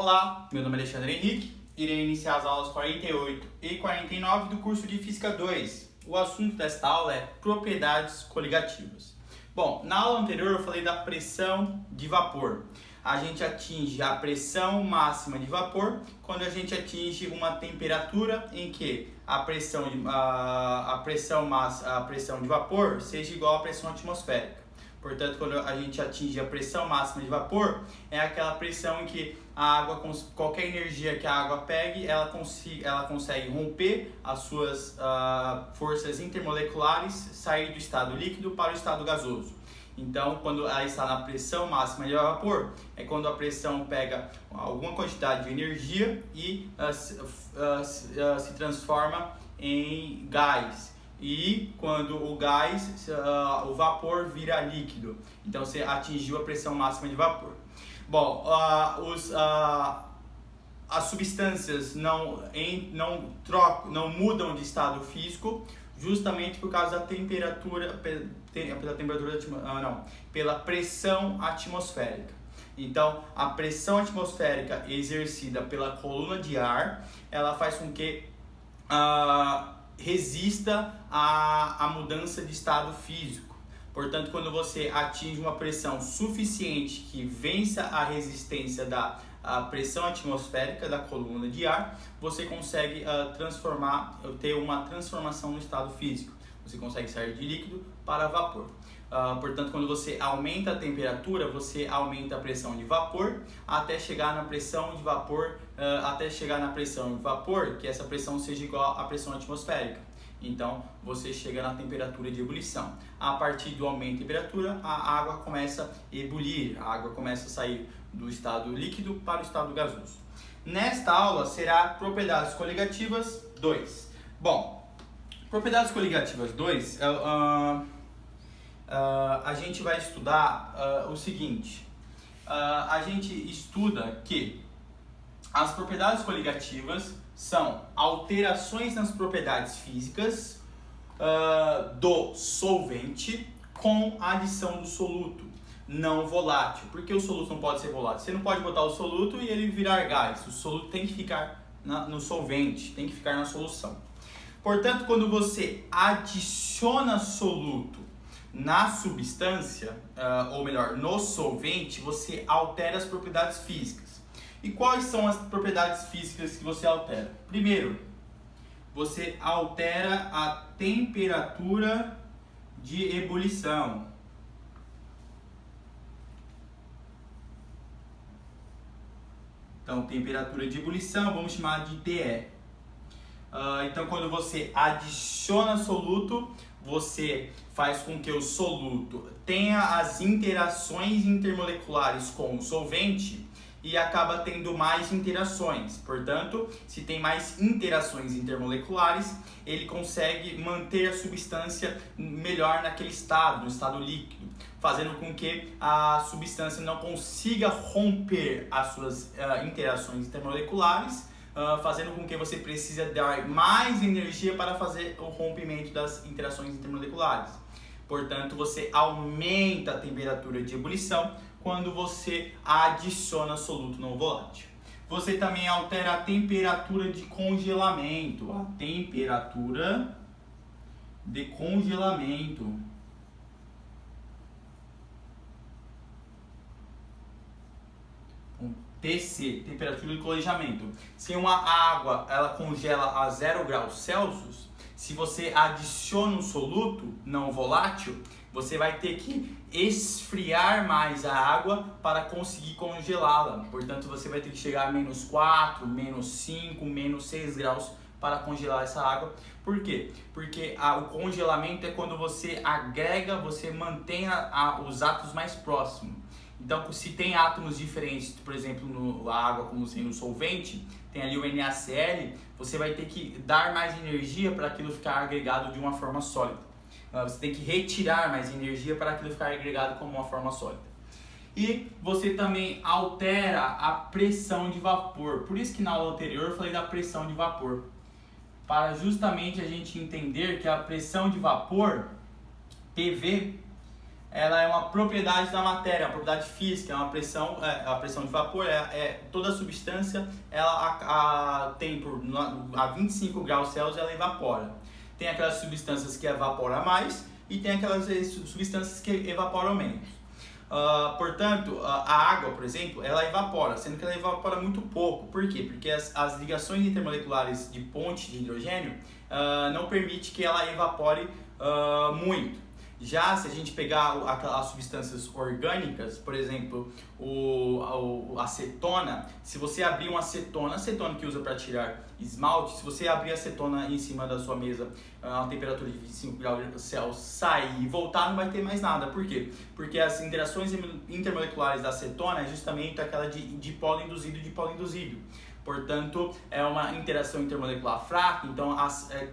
Olá, meu nome é Alexandre Henrique, irei iniciar as aulas 48 e 49 do curso de Física 2. O assunto desta aula é propriedades coligativas. Bom, na aula anterior eu falei da pressão de vapor. A gente atinge a pressão máxima de vapor quando a gente atinge uma temperatura em que a pressão de vapor seja igual à pressão atmosférica. Portanto, quando a gente atinge a pressão máxima de vapor, é aquela pressão em que a água, qualquer energia que a água pegue, ela consegue romper as suas forças intermoleculares, sair do estado líquido para o estado gasoso. Então, quando ela está na pressão máxima de vapor, é quando a pressão pega alguma quantidade de energia e se transforma em gás. E quando o gás, o vapor vira líquido. Então você atingiu a pressão máxima de vapor. Bom, as substâncias não mudam de estado físico justamente por causa da pela pressão atmosférica. Então, a pressão atmosférica exercida pela coluna de ar, ela faz com que resista à mudança de estado físico. Portanto, quando você atinge uma pressão suficiente que vença a resistência da pressão atmosférica da coluna de ar, você consegue ter uma transformação no estado físico. Você consegue sair de líquido para vapor. Portanto, quando você aumenta a temperatura, você aumenta a pressão de vapor até chegar na pressão de vapor, que essa pressão seja igual à pressão atmosférica. Então, você chega na temperatura de ebulição. A partir do aumento de temperatura, a água começa a ebulir, a água começa a sair do estado líquido para o estado gasoso. Nesta aula será propriedades coligativas 2. Bom, propriedades coligativas 2, a gente vai estudar o seguinte. A gente estuda que as propriedades coligativas são alterações nas propriedades físicas do solvente com a adição do soluto não volátil. Porque o soluto não pode ser volátil? Você não pode botar o soluto e ele virar gás. O soluto tem que ficar no solvente, tem que ficar na solução. Portanto, quando você adiciona soluto na substância, ou melhor, no solvente, você altera as propriedades físicas. E quais são as propriedades físicas que você altera? Primeiro, você altera a temperatura de ebulição. Então, temperatura de ebulição, vamos chamar de TE. Então, quando você adiciona soluto, você faz com que o soluto tenha as interações intermoleculares com o solvente e acaba tendo mais interações. Portanto, se tem mais interações intermoleculares, ele consegue manter a substância melhor naquele estado, no estado líquido, fazendo com que a substância não consiga romper as suas interações intermoleculares, fazendo com que você precise dar mais energia para fazer o rompimento das interações intermoleculares. Portanto, você aumenta a temperatura de ebulição quando você adiciona soluto não volátil. Você também altera a temperatura de congelamento. A temperatura de congelamento. TC, temperatura de congelamento. Se uma água ela congela a 0 graus Celsius, se você adiciona um soluto não volátil, você vai ter que esfriar mais a água para conseguir congelá-la. Portanto, você vai ter que chegar a menos 4, menos 5, menos 6 graus para congelar essa água. Por quê? Porque o congelamento é quando você agrega, você mantém os átomos mais próximos. Então, se tem átomos diferentes, por exemplo, a água como sendo solvente, tem ali o NaCl, você vai ter que dar mais energia para aquilo ficar agregado de uma forma sólida. Você tem que retirar mais energia para aquilo ficar agregado como uma forma sólida. E você também altera a pressão de vapor. Por isso que na aula anterior eu falei da pressão de vapor. Para justamente a gente entender que a pressão de vapor, PV, ela é uma propriedade da matéria, uma propriedade física, é uma pressão, a pressão de vapor, toda substância ela tem a 25 graus Celsius ela evapora. Tem aquelas substâncias que evaporam mais e tem aquelas substâncias que evaporam menos. Portanto, a água, por exemplo, ela evapora, sendo que ela evapora muito pouco. Por quê? Porque as ligações intermoleculares de ponte de hidrogênio não permite que ela evapore muito. Já se a gente pegar as substâncias orgânicas, por exemplo, a acetona, se você abrir uma acetona que usa para tirar esmalte, se você abrir a acetona em cima da sua mesa a uma temperatura de 25 graus Celsius, sair e voltar, não vai ter mais nada. Por quê? Porque as interações intermoleculares da acetona é justamente aquela de dipolo induzido e dipolo induzido. Portanto, é uma interação intermolecular fraca, então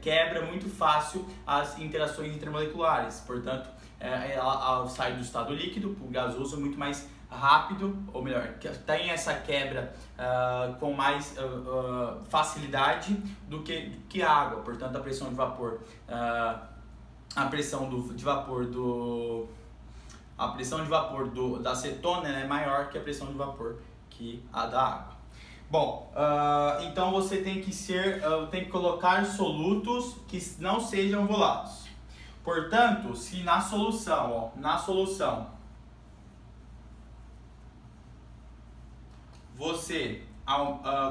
quebra muito fácil as interações intermoleculares. Portanto, ela sai do estado líquido para o gasoso muito mais rápido, ou melhor, tem essa quebra com mais facilidade do que a água. Portanto, a pressão de vapor, da acetona é maior que a pressão de vapor que a da água. Bom, então você tem que colocar solutos que não sejam voláteis. Portanto, se na solução, você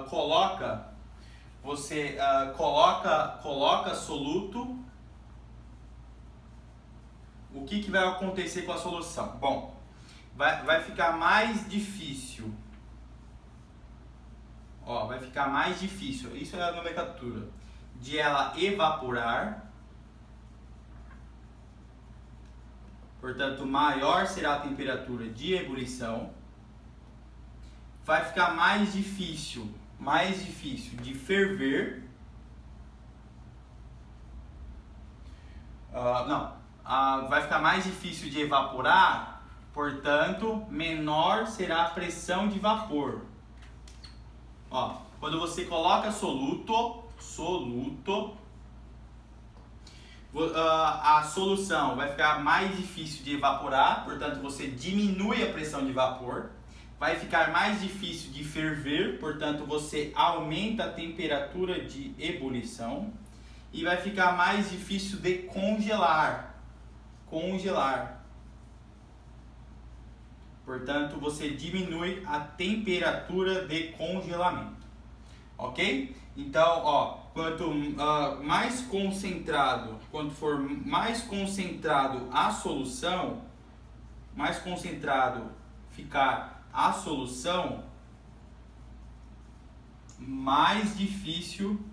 coloca soluto, o que vai acontecer com a solução? Bom, vai ficar mais difícil. Vai ficar mais difícil, isso é a nomenclatura, de ela evaporar. Portanto, maior será a temperatura de ebulição. Vai ficar mais difícil de ferver. Vai ficar mais difícil de evaporar, portanto, menor será a pressão de vapor. Quando você coloca soluto, a solução vai ficar mais difícil de evaporar, portanto você diminui a pressão de vapor. Vai ficar mais difícil de ferver, portanto você aumenta a temperatura de ebulição. E vai ficar mais difícil de congelar. Portanto, você diminui a temperatura de congelamento, ok? Então, quanto for mais concentrado a solução, mais concentrado ficar a solução, mais difícil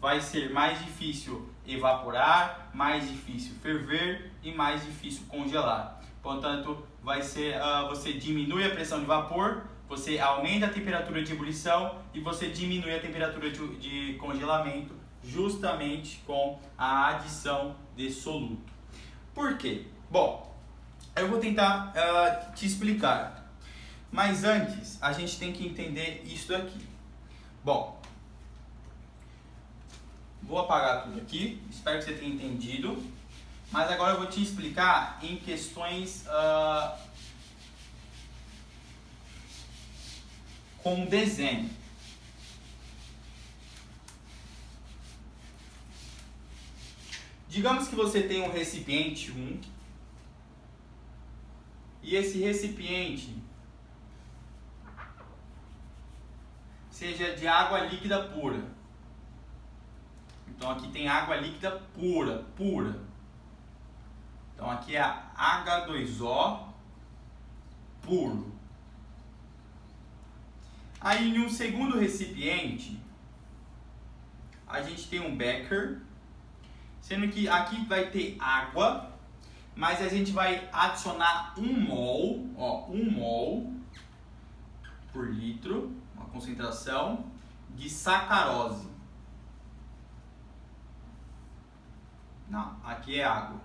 vai ser, mais difícil evaporar, mais difícil ferver e mais difícil congelar. Portanto, vai ser, você diminui a pressão de vapor, você aumenta a temperatura de ebulição e você diminui a temperatura de congelamento justamente com a adição de soluto. Por quê? Bom, eu vou tentar te explicar, mas antes a gente tem que entender isso daqui. Bom, vou apagar tudo aqui, espero que você tenha entendido. Mas agora eu vou te explicar em questões com desenho. Digamos que você tem um recipiente 1 e esse recipiente seja de água líquida pura. Então aqui tem água líquida pura. Então aqui é a H2O puro. Aí em um segundo recipiente, a gente tem um becker, sendo que aqui vai ter água, mas a gente vai adicionar 1 mol por litro, uma concentração de sacarose. Não, aqui é água.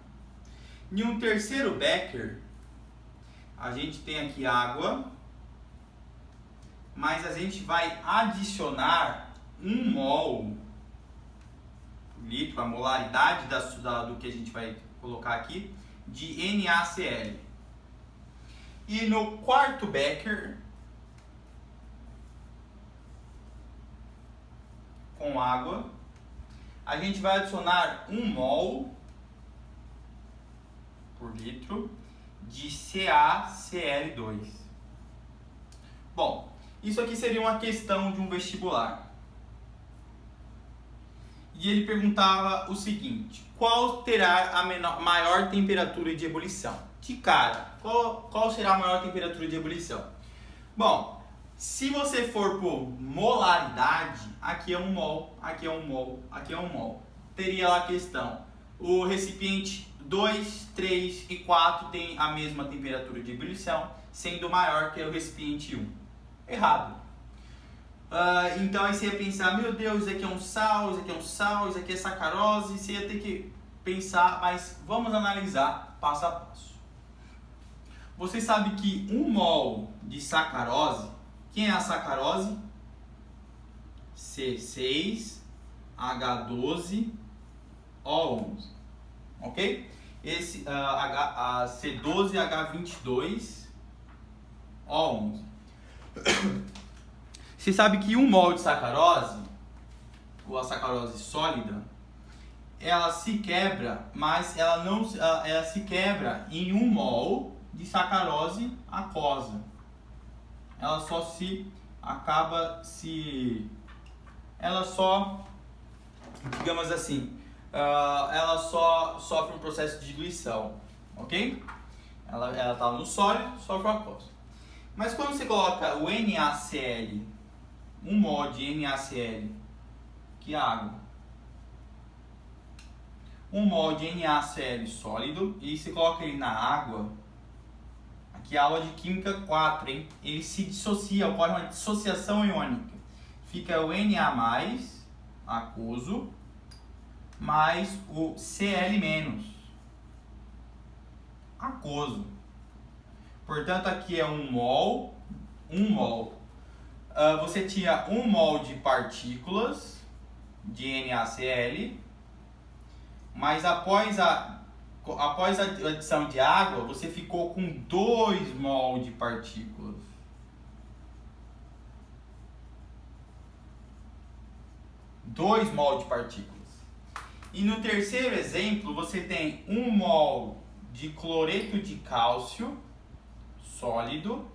Em um terceiro becker, a gente tem aqui água, mas a gente vai adicionar 1 mol por litro, a molaridade do que a gente vai colocar aqui, de NaCl. E no quarto becker, com água, a gente vai adicionar 1 mol por litro de CaCl2. Bom, isso aqui seria uma questão de um vestibular. E ele perguntava o seguinte: qual terá a maior temperatura de ebulição? De cara, qual será a maior temperatura de ebulição? Bom, se você for por molaridade, aqui é 1 mol, aqui é 1 mol, aqui é 1 mol. Teria lá a questão: o recipiente 2, 3 e 4 tem a mesma temperatura de ebulição, sendo maior que o recipiente 1. Errado. Então aí você ia pensar, meu Deus, isso aqui é um sal, isso aqui é um sal, isso aqui é sacarose. Você ia ter que pensar, mas vamos analisar passo a passo. Você sabe que 1 mol de sacarose, quem é a sacarose? C6H12O11, ok? Esse C12H22O11. Você sabe que 1 mol de sacarose, ou a sacarose sólida, ela se quebra, mas ela se quebra em 1 mol de sacarose aquosa. Ela só digamos assim, ela só sofre um processo de diluição, ok? Ela está no sólido, sofre o aquoso. Mas quando você coloca o NaCl, 1 mol de NaCl, que é água, 1 mol de NaCl sólido, e você coloca ele na água, aqui é aula de química 4, hein? Ele se dissocia, ocorre uma dissociação iônica. Fica o Na+, aquoso, mais o Cl-, aquoso. Portanto, aqui é 1 mol, 1 mol. Você tinha 1 mol de partículas de NaCl, mas após a adição de água, você ficou com 2 mol de partículas. E no terceiro exemplo, você tem 1 mol de cloreto de cálcio sólido.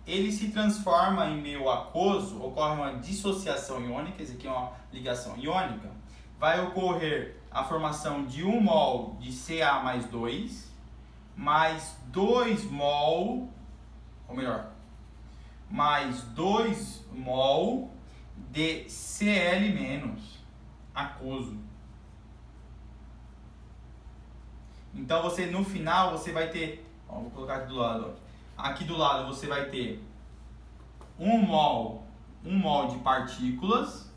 Ele se transforma em meio aquoso, ocorre uma dissociação iônica, isso aqui é uma ligação iônica. Vai ocorrer a formação de 1 mol de Ca mais 2, mais 2 mol, ou melhor, mais 2 mol de Cl-, aquoso. Então você no final você vai ter, vou colocar aqui do lado, aqui do lado você vai ter 1 mol de partículas.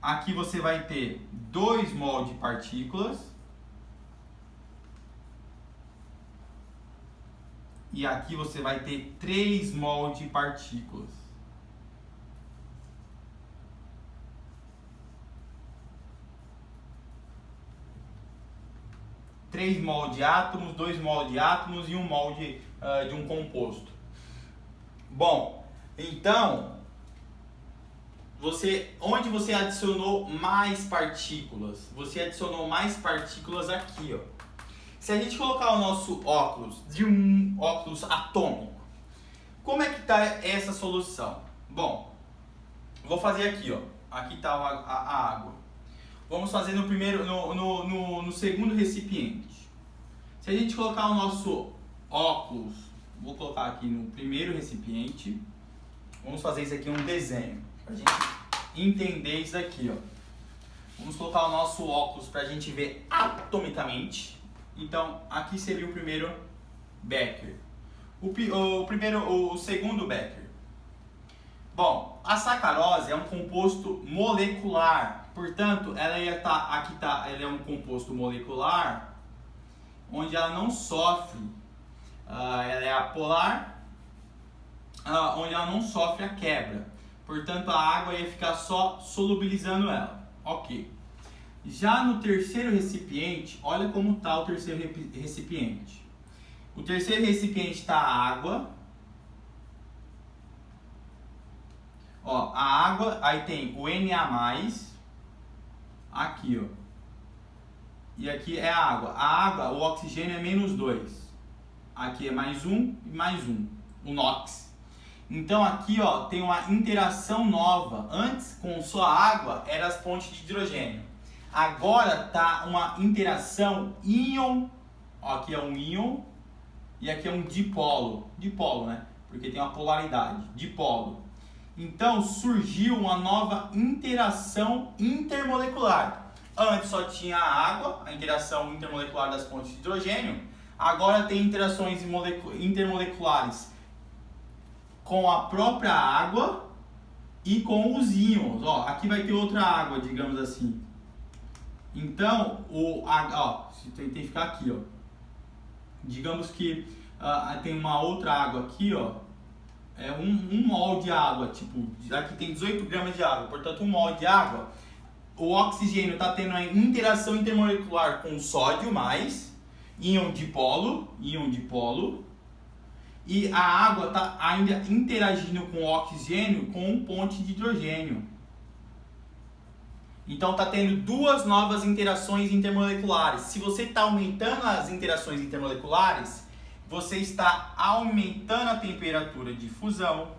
Aqui você vai ter 2 mol de partículas. E aqui você vai ter 3 mol de partículas. Três mol de átomos, 2 mol de átomos e 1 mol de um composto. Bom, então, onde você adicionou mais partículas? Você adicionou mais partículas aqui, ó. Se a gente colocar o nosso óculos de um óculos atômico, como é que está essa solução? Bom, vou fazer aqui, ó. Aqui está a água. Vamos fazer no segundo recipiente. Se a gente colocar o nosso óculos, vou colocar aqui no primeiro recipiente. Vamos fazer isso aqui um desenho, para a gente entender isso aqui, ó. Vamos colocar o nosso óculos para a gente ver atomicamente. Então, aqui seria o primeiro becker. O segundo becker. Bom, a sacarose é um composto molecular. Portanto, ela é um composto molecular onde ela não sofre, ela é apolar, onde ela não sofre a quebra. Portanto, a água ia ficar só solubilizando ela. Ok. Já no terceiro recipiente, olha como está o terceiro recipiente. O terceiro recipiente está a água. Ó, a água, aí tem o Na+, aqui, ó. E aqui é a água. A água, o oxigênio é -2. Aqui é +1 e +1, o NOx. Então aqui, ó, tem uma interação nova. Antes, com só água, eram as pontes de hidrogênio. Agora tá uma interação íon. Ó, aqui é um íon e aqui é um dipolo. Dipolo, né? Porque tem uma polaridade. Dipolo. Então surgiu uma nova interação intermolecular. Antes só tinha a água, a interação intermolecular das pontes de hidrogênio. Agora tem interações intermoleculares com a própria água e com os íons. Ó, aqui vai ter outra água, digamos assim. Então, tem que ficar aqui, ó. Digamos que tem uma outra água aqui, ó. É um mol de água, tipo, aqui tem 18 gramas de água, portanto 1 mol de água. O oxigênio está tendo uma interação intermolecular com o sódio mais, íon dipolo, e a água está ainda interagindo com o oxigênio com ponte de hidrogênio. Então está tendo duas novas interações intermoleculares. Se você está aumentando as interações intermoleculares, você está aumentando a temperatura de fusão,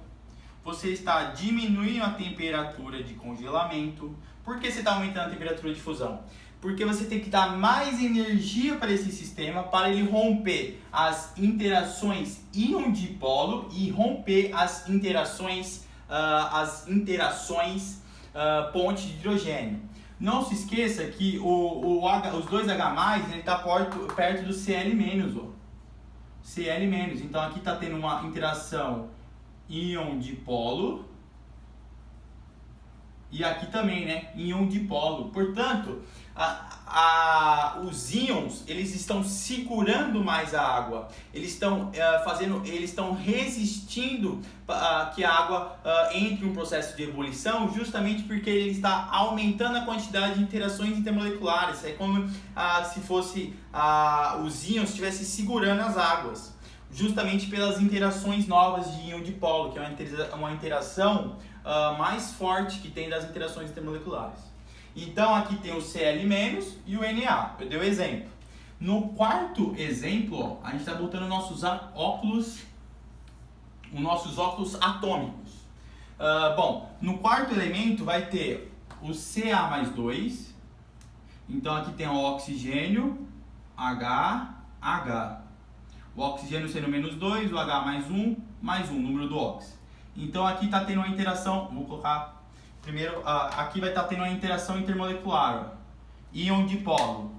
você está diminuindo a temperatura de congelamento. Por que você está aumentando a temperatura de fusão? Porque você tem que dar mais energia para esse sistema para ele romper as interações íon-dipolo e romper as interações ponte de hidrogênio. Não se esqueça que os dois H+, ele está perto do Cl-, ó. Cl-. Então aqui está tendo uma interação íon-dipolo. E aqui também, né? Íon dipolo. Portanto, os íons, eles estão segurando mais a água. Eles estão resistindo que a água entre em um processo de ebulição, justamente porque ele está aumentando a quantidade de interações intermoleculares. É como se fosse os íons estivessem segurando as águas, justamente pelas interações novas de íon dipolo, que é uma interação mais forte que tem das interações intermoleculares. Então aqui tem o Cl- e o Na. Eu dei o exemplo. No quarto exemplo, ó, a gente está botando nossos óculos atômicos. Bom, no quarto elemento vai ter o Ca+2. Então aqui tem o oxigênio, H. O oxigênio sendo -2, o H+1, número do óxido. Então aqui está tendo uma interação, vou colocar primeiro, aqui vai estar tendo uma interação intermolecular, ó. Íon dipolo.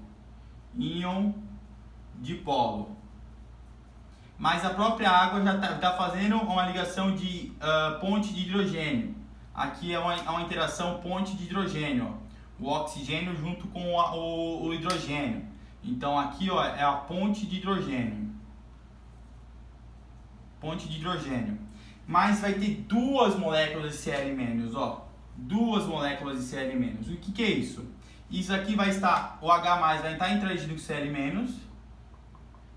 Mas a própria água já está fazendo uma ligação de ponte de hidrogênio. Aqui é uma interação ponte de hidrogênio, ó. O oxigênio junto com o hidrogênio. Então aqui, ó, é a ponte de hidrogênio. Mas vai ter duas moléculas de Cl-, ó. Duas moléculas de Cl-. O que é isso? Isso aqui vai estar, o H+ vai estar interagindo com o Cl-,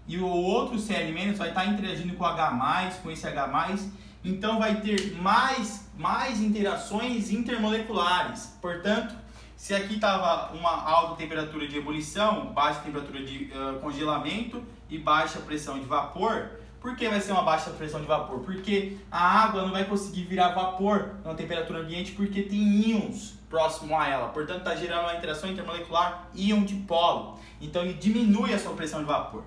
e o outro Cl- vai estar interagindo com o H+, com esse H+. Então vai ter mais interações intermoleculares. Portanto, se aqui estava uma alta temperatura de ebulição, baixa temperatura de congelamento e baixa pressão de vapor. Por que vai ser uma baixa pressão de vapor? Porque a água não vai conseguir virar vapor na temperatura ambiente porque tem íons próximo a ela. Portanto, está gerando uma interação intermolecular íon-dipolo. Então, ele diminui a sua pressão de vapor.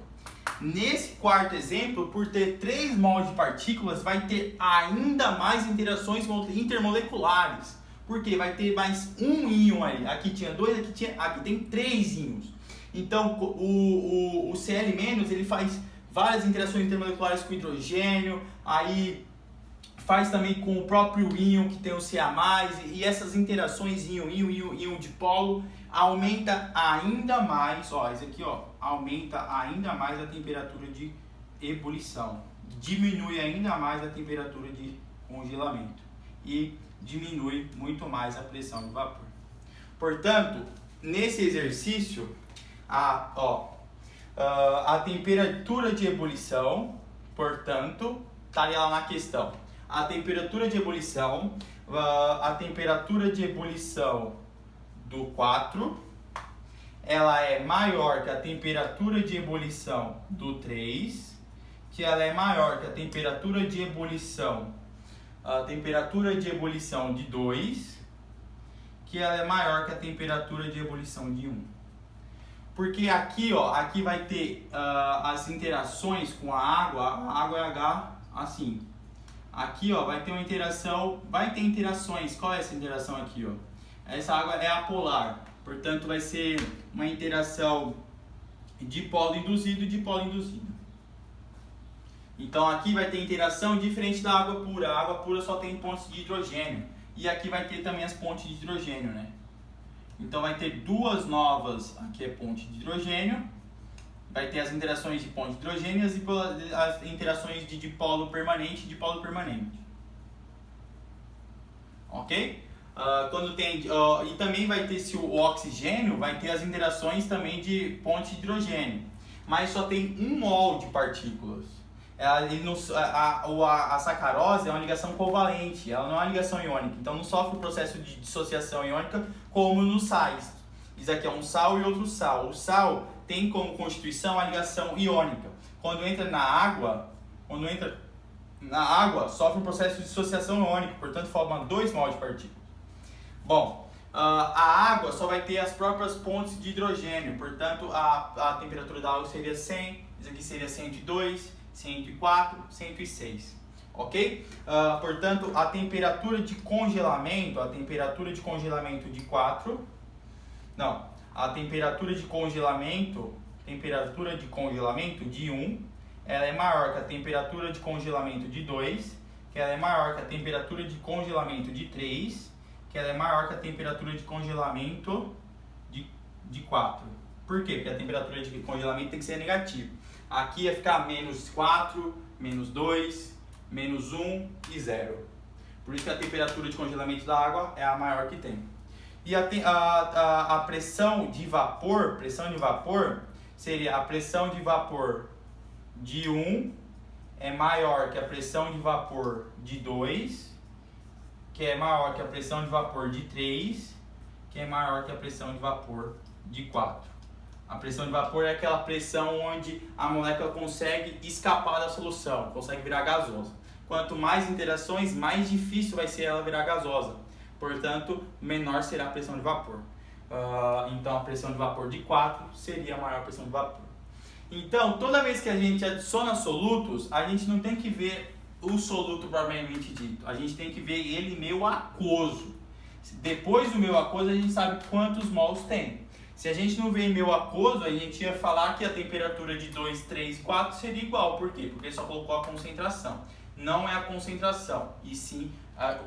Nesse quarto exemplo, por ter 3 mols de partículas, vai ter ainda mais interações intermoleculares. Porque vai ter mais um íon aí. Aqui tinha 2, aqui tem 3 íons. Então, o Cl- ele faz várias interações intermoleculares com hidrogênio, aí faz também com o próprio íon que tem o Ca+, e essas interações íon dipolo aumenta ainda mais, ó, isso aqui, ó, aumenta ainda mais a temperatura de ebulição, diminui ainda mais a temperatura de congelamento e diminui muito mais a pressão de vapor. Portanto, nesse exercício, a temperatura de ebulição, portanto, estaria lá na questão. A temperatura de ebulição do 4, ela é maior que a temperatura de ebulição do 3, que ela é maior que a temperatura de ebulição de 2, que ela é maior que a temperatura de ebulição de 1. Porque aqui, aqui vai ter as interações com a água é H assim. Aqui, vai ter uma interação, vai ter interações. Qual é essa interação aqui, Essa água é apolar, portanto vai ser uma interação de polo induzido e de polo induzido. Então aqui vai ter interação diferente da água pura. A água pura só tem pontes de hidrogênio. E aqui vai ter também as pontes de hidrogênio, né? Então vai ter duas novas, aqui é ponte de hidrogênio. Vai ter as interações de ponte de hidrogênio e as interações de dipolo permanente e dipolo permanente. Ok? Quando tem, e também vai ter, se o oxigênio, vai ter as interações também de ponte de hidrogênio. Mas só tem 1 mol de partículas. A sacarose é uma ligação covalente, ela não é uma ligação iônica, então não sofre o processo de dissociação iônica como nos sais. Isso aqui é um sal e outro sal. O sal tem como constituição a ligação iônica. Quando entra na água, sofre um processo de dissociação iônica, portanto forma 2 mol de partículas. Bom, a água só vai ter as próprias pontes de hidrogênio, portanto a temperatura da água seria 100, isso aqui seria 102, 104, 106, ok? Portanto, a temperatura de congelamento de 4, não, a temperatura de congelamento de 1, ela é maior que a temperatura de congelamento de 2, que ela é maior que a temperatura de congelamento de 3, que ela é maior que a temperatura de congelamento de 4. Por quê? Porque a temperatura de congelamento tem que ser negativa. Aqui ia ficar menos 4, menos 2, menos 1 e 0. Por isso que a temperatura de congelamento da água é a maior que tem. E a pressão de vapor seria a pressão de vapor de 1 é maior que a pressão de vapor de 2, que é maior que a pressão de vapor de 3, que é maior que a pressão de vapor de 4. A pressão de vapor é aquela pressão onde a molécula consegue escapar da solução, consegue virar gasosa. Quanto mais interações, mais difícil vai ser ela virar gasosa. Portanto, menor será a pressão de vapor. Então, a pressão de vapor de 4 seria a maior pressão de vapor. Então, toda vez que a gente adiciona solutos, a gente não tem que ver o soluto propriamente dito. A gente tem que ver ele meio aquoso. Depois do meio aquoso, a gente sabe quantos mols tem. Se a gente não vê em meio aquoso, a gente ia falar que a temperatura de 2, 3 e 4 seria igual. Por quê? Porque só colocou a concentração. Não é a concentração, e sim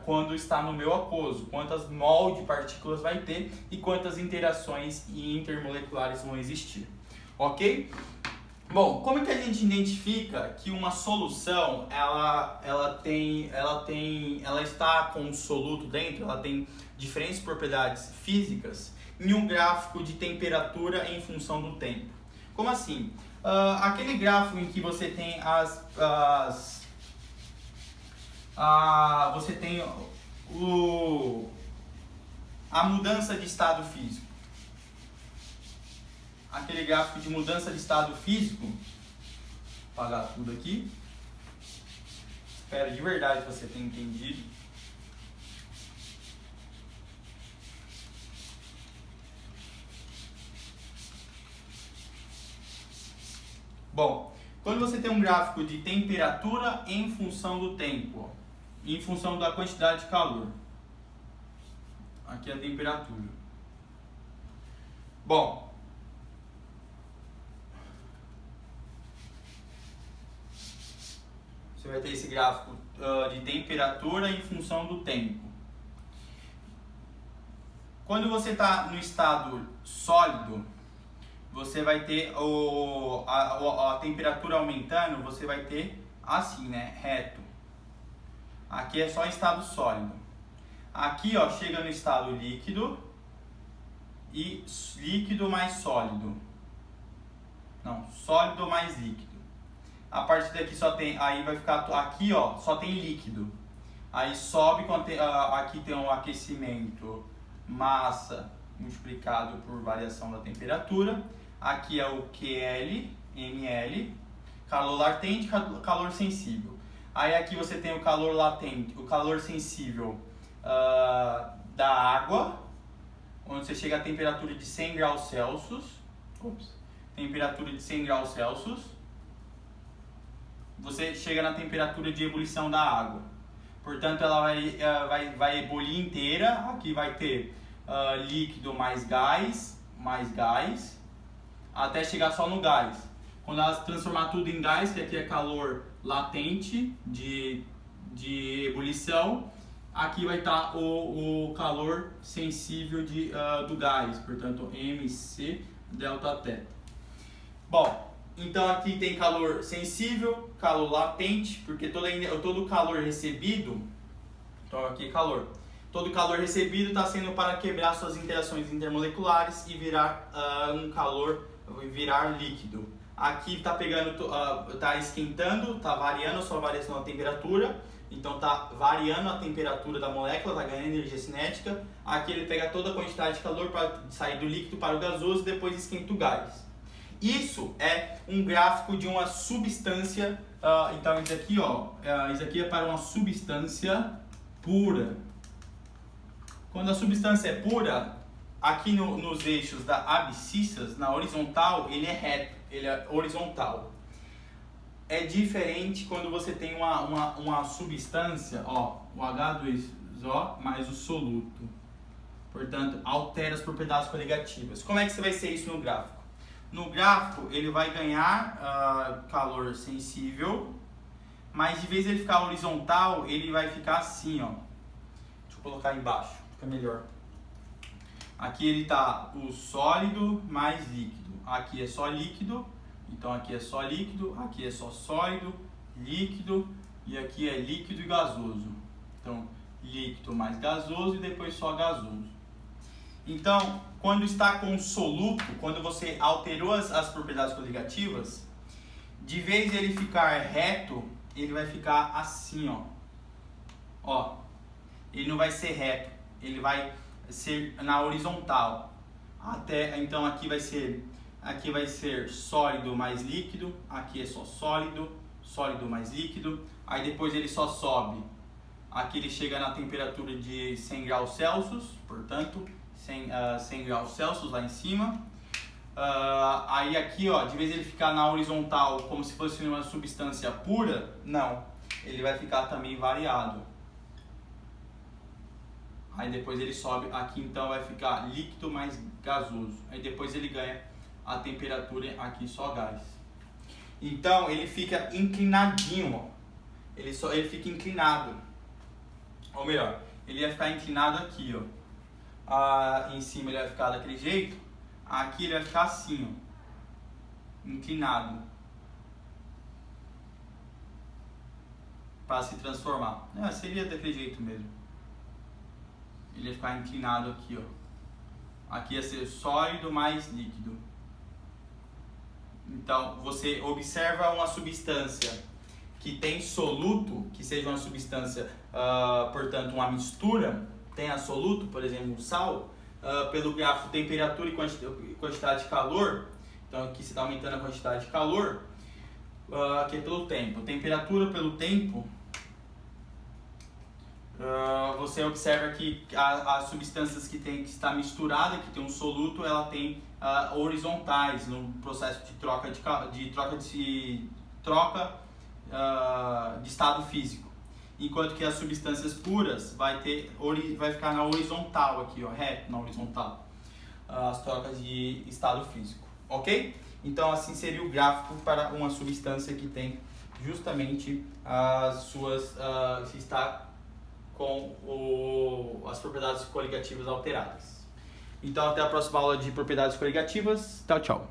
quando está no meio aquoso. Quantas mol de partículas vai ter e quantas interações intermoleculares vão existir. Ok? Bom, como é que a gente identifica que uma solução ela está com um soluto dentro, ela tem diferentes propriedades físicas em um gráfico de temperatura em função do tempo? Como assim? Aquele gráfico em que você tem a mudança de estado físico. Aquele gráfico de mudança de estado físico. Vou apagar tudo aqui. Espero de verdade que você tenha entendido. Bom, quando você tem um gráfico de temperatura em função do tempo, em função da quantidade de calor. Aqui é a temperatura. Bom, você vai ter esse gráfico de temperatura em função do tempo. Quando você está no estado sólido, você vai ter a temperatura aumentando, você vai ter assim, né, reto. Aqui é só estado sólido. Aqui, ó, chega no estado líquido. e líquido mais sólido. Não, sólido mais líquido. A partir daqui só tem, aí vai ficar aqui, ó, só tem líquido. Aí sobe, aqui tem um aquecimento, massa multiplicado por variação da temperatura. Aqui é o QL, ml, calor latente, calor sensível. Aí aqui você tem o calor latente, o calor sensível da água, onde você chega a temperatura de 100 graus Celsius. Temperatura de 100 graus Celsius. Você chega na temperatura de ebulição da água. Portanto, ela vai ebulir inteira. Aqui vai ter líquido mais gás, até chegar só no gás. Quando ela se transformar tudo em gás, que aqui é calor latente de ebulição, aqui vai estar o calor sensível do gás, portanto MC delta θ. Bom, então aqui tem calor sensível, calor latente, porque todo calor recebido, então aqui é calor, todo calor recebido está sendo para quebrar suas interações intermoleculares e virar virar líquido. Aqui está pegando, está esquentando, está variando a sua variação da temperatura, então está variando a temperatura da molécula, está ganhando energia cinética. Aqui ele pega toda a quantidade de calor para sair do líquido para o gasoso e depois esquenta o gás. Isso é um gráfico de uma substância, então isso aqui, isso aqui é para uma substância pura. Quando a substância é pura, aqui nos eixos da abscissas, na horizontal, ele é reto, ele é horizontal. É diferente quando você tem uma substância, o H2O mais o soluto. Portanto, altera as propriedades coligativas. Como é que você vai ser isso no gráfico? No gráfico, ele vai ganhar calor sensível, mas de vez ele ficar horizontal, ele vai ficar assim, ó. Deixa eu colocar embaixo, fica melhor. Aqui ele tá o sólido mais líquido. Aqui é só líquido, então aqui é só líquido, aqui é só sólido, líquido, e aqui é líquido e gasoso. Então, líquido mais gasoso e depois só gasoso. Então, quando está com soluto, quando você alterou as propriedades coligativas, de vez ele ficar reto, ele vai ficar assim, ó. Ele não vai ser reto, ele vai ser na horizontal. Então aqui vai ser sólido mais líquido, aqui é só sólido, sólido mais líquido. Aí depois ele só sobe. Aqui ele chega na temperatura de 100 graus Celsius, portanto 100 graus Celsius lá em cima. Aí aqui, de vez ele ficar na horizontal como se fosse uma substância pura, não, ele vai ficar também variado. Aí depois ele sobe, aqui então vai ficar líquido mais gasoso. Aí depois ele ganha a temperatura aqui só gás. Então ele fica inclinadinho, ele fica inclinado. Ou melhor, ele vai ficar inclinado aqui, em cima ele vai ficar daquele jeito, aqui ele vai ficar assim, inclinado, para se transformar. Seria daquele jeito mesmo. Ele ia ficar inclinado aqui, Aqui ia ser sólido mais líquido. Então você observa uma substância que tem soluto, que seja uma substância, portanto uma mistura, tenha soluto, por exemplo, sal, pelo gráfico temperatura e quantidade de calor. Então aqui você está aumentando a quantidade de calor, aqui é pelo tempo. Temperatura pelo tempo, você observa que as substâncias que está misturada, que tem um soluto, ela tem horizontais no processo de troca de estado físico. Enquanto que as substâncias puras vai ficar na horizontal aqui, reto na horizontal, as trocas de estado físico, ok? Então assim seria o gráfico para uma substância que tem justamente se está com as propriedades coligativas alteradas. Então até a próxima aula de propriedades coligativas. Tchau, tchau.